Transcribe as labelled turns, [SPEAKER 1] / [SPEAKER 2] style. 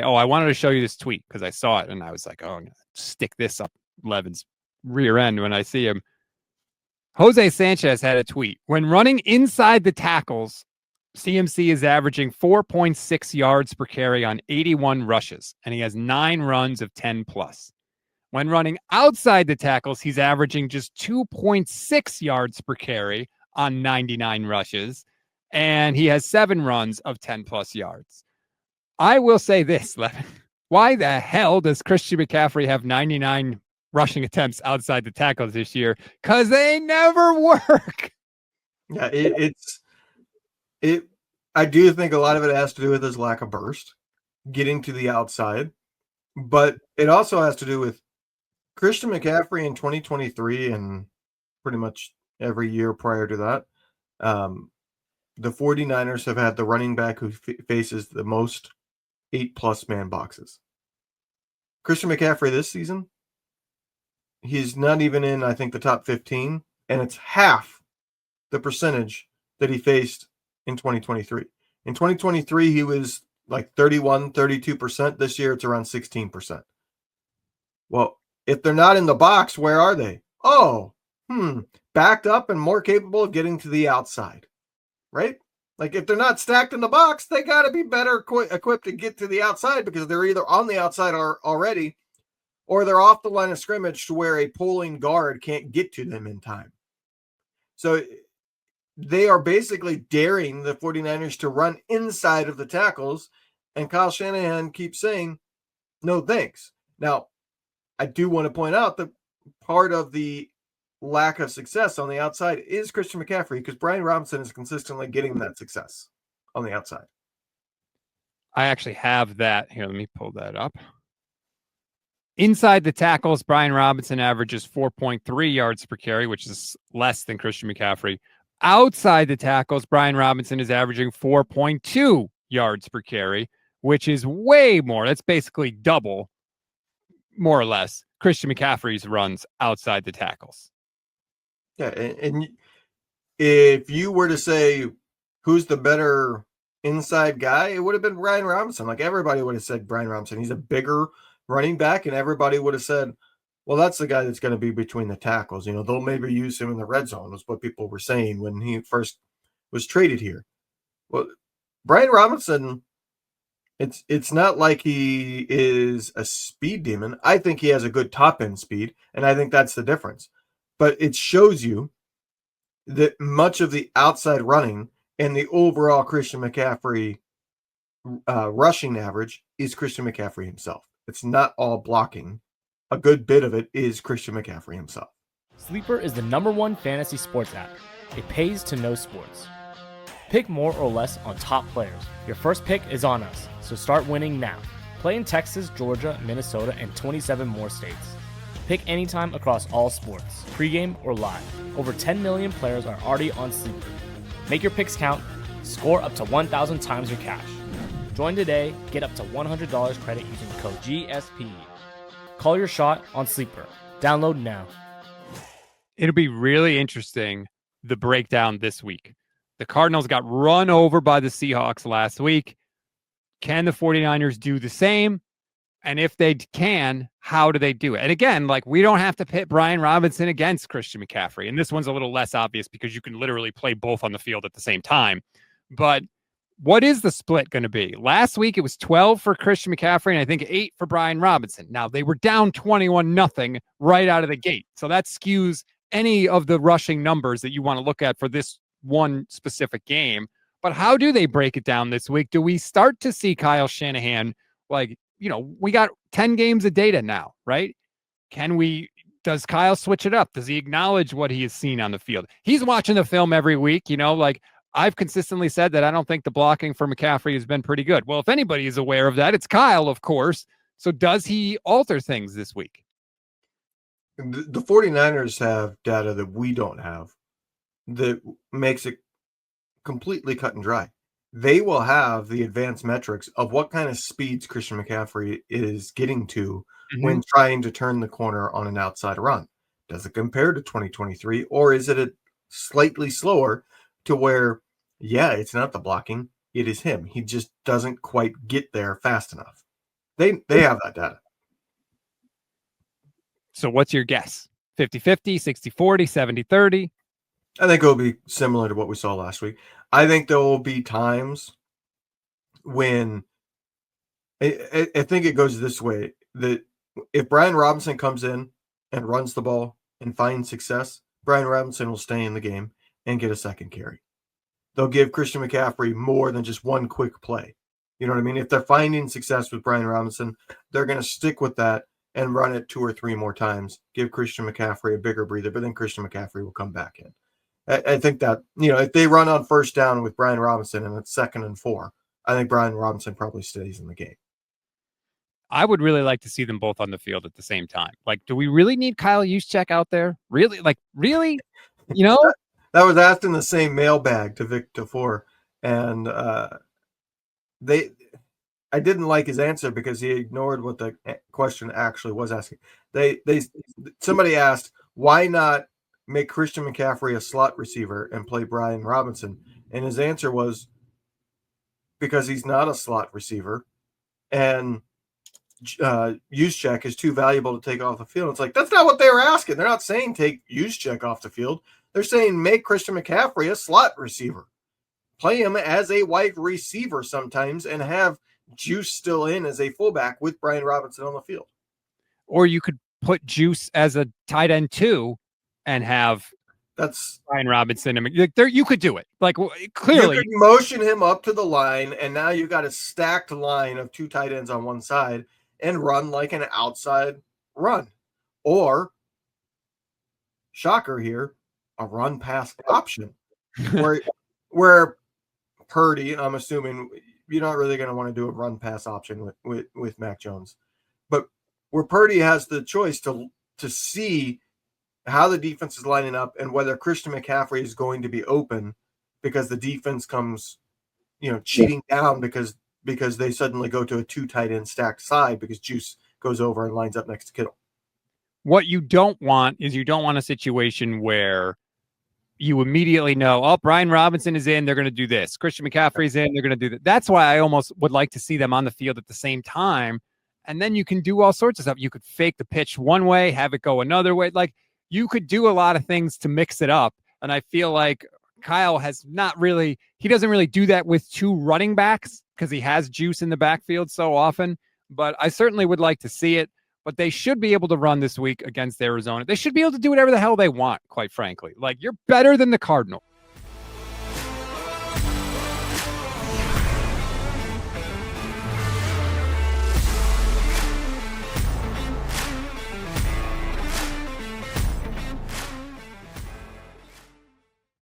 [SPEAKER 1] Oh, I wanted to show you this tweet because I saw it and I was like, oh, I'm going to stick this up Levin's rear end when I see him. Jose Sanchez had a tweet. When running inside the tackles, CMC is averaging 4.6 yards per carry on 81 rushes, and he has 9 runs of 10 plus. When running outside the tackles, he's averaging just 2.6 yards per carry on 99 rushes, and he has 7 runs of 10 plus yards. I will say this, Levin. Why the hell does Christian McCaffrey have 99 rushing attempts outside the tackles this year? Because they never work.
[SPEAKER 2] Yeah, I do think a lot of it has to do with his lack of burst, getting to the outside, but it also has to do with Christian McCaffrey in 2023 and pretty much every year prior to that. The 49ers have had the running back who faces the most 8+ man boxes. Christian McCaffrey this season, he's not even in, I think, the top 15, and it's half the percentage that he faced in 2023. In 2023, he was like 31, 32%. This year, it's around 16%. Well, if they're not in the box, where are they? Oh, backed up and more capable of getting to the outside, right? Like if they're not stacked in the box, they got to be better equipped to get to the outside because they're either on the outside already or they're off the line of scrimmage to where a pulling guard can't get to them in time. So they are basically daring the 49ers to run inside of the tackles, and Kyle Shanahan keeps saying, no thanks. Now, I do want to point out that part of the lack of success on the outside is Christian McCaffrey because Brian Robinson is consistently getting that success on the outside.
[SPEAKER 1] I actually have that. Here, let me pull that up. Inside the tackles, Brian Robinson averages 4.3 yards per carry, which is less than Christian McCaffrey. Outside the tackles, Brian Robinson is averaging 4.2 yards per carry, which is way more. That's basically double, more or less, Christian McCaffrey's runs outside the tackles.
[SPEAKER 2] Yeah, and if you were to say who's the better inside guy, it would have been Brian Robinson. Like everybody would have said Brian Robinson. He's a bigger running back, and everybody would have said, well, that's the guy that's going to be between the tackles. You know, they'll maybe use him in the red zone, was what people were saying when he first was traded here. Well, Brian Robinson, it's not like he is a speed demon. I think he has a good top-end speed, and I think that's the difference. But it shows you that much of the outside running and the overall Christian McCaffrey rushing average is Christian McCaffrey himself. It's not all blocking. A good bit of it is Christian McCaffrey himself.
[SPEAKER 3] Sleeper is the #1 fantasy sports app. It pays to know sports. Pick more or less on top players. Your first pick is on us, so start winning now. Play in Texas, Georgia, Minnesota, and 27 more states. Pick anytime across all sports, pregame or live. Over 10 million players are already on Sleeper. Make your picks count. Score up to 1,000 times your cash. Join today. Get up to $100 credit using code GSPE. Call your shot on Sleeper. Download now.
[SPEAKER 1] It'll be really interesting, the breakdown this week. The Cardinals got run over by the Seahawks last week. Can the 49ers do the same? And if they can, how do they do it? And again, like we don't have to pit Brian Robinson against Christian McCaffrey. And this one's a little less obvious because you can literally play both on the field at the same time. But what is the split going to be? Last week, it was 12 for Christian McCaffrey and I think 8 for Brian Robinson. Now, they were down 21-0 right out of the gate. So that skews any of the rushing numbers that you want to look at for this one specific game. But how do they break it down this week? Do we start to see Kyle Shanahan, like, you know, we got 10 games of data now, right? Does Kyle switch it up? Does he acknowledge what he has seen on the field? He's watching the film every week, you know, like I've consistently said that I don't think the blocking for McCaffrey has been pretty good. Well, if anybody is aware of that, it's Kyle, of course. So does he alter things this week?
[SPEAKER 2] The 49ers have data that we don't have that makes it completely cut and dry. They will have the advanced metrics of what kind of speeds Christian McCaffrey is getting to when trying to turn the corner on an outside run. Does it compare to 2023, or is it a slightly slower to where, yeah, it's not the blocking, it is him. He just doesn't quite get there fast enough. They have that data.
[SPEAKER 1] So what's your guess? 50-50, 60-40, 70-30?
[SPEAKER 2] I think it'll be similar to what we saw last week. I think there will be times when I think it goes this way, that if Brian Robinson comes in and runs the ball and finds success, Brian Robinson will stay in the game and get a second carry. They'll give Christian McCaffrey more than just one quick play. You know what I mean? If they're finding success with Brian Robinson, they're going to stick with that and run it 2 or 3 more times, give Christian McCaffrey a bigger breather, but then Christian McCaffrey will come back in. I think that, if they run on first down with Brian Robinson and it's 2nd and 4, I think Brian Robinson probably stays in the game.
[SPEAKER 1] I would really like to see them both on the field at the same time. Like, do we really need Kyle Juszczyk out there? Really? Like, really?
[SPEAKER 2] That was asked in the same mailbag to Vic DeFore, and I didn't like his answer because he ignored what the question actually was asking. Somebody asked, why not make Christian McCaffrey a slot receiver and play Brian Robinson? And his answer was, because he's not a slot receiver, and Juszczyk is too valuable to take off the field. It's like, that's not what they were asking. They're not saying take Juszczyk off the field. They're saying make Christian McCaffrey a slot receiver. Play him as a wide receiver sometimes and have Juice still in as a fullback with Brian Robinson on the field.
[SPEAKER 1] Or you could put Juice as a tight end too and have Brian Robinson. I mean, you could do it. Like, clearly.
[SPEAKER 2] You could motion him up to the line, and now you've got a stacked line of 2 tight ends on one side and run like an outside run. Or, shocker here, a run-pass option. where Purdy, I'm assuming you're not really going to want to do a run-pass option with Mac Jones. But where Purdy has the choice to see how the defense is lining up and whether Christian McCaffrey is going to be open because the defense comes, cheating down because they suddenly go to a 2 tight end stacked side because Juice goes over and lines up next to Kittle.
[SPEAKER 1] What you don't want is a situation where you immediately know, Brian Robinson is in, they're going to do this. Christian McCaffrey's in, they're going to do that. That's why I almost would like to see them on the field at the same time. And then you can do all sorts of stuff. You could fake the pitch one way, have it go another way. Like, you could do a lot of things to mix it up. And I feel like Kyle he doesn't really do that with 2 running backs because he has Juice in the backfield so often. But I certainly would like to see it. But they should be able to run this week against Arizona. They should be able to do whatever the hell they want, quite frankly. Like, you're better than the Cardinals.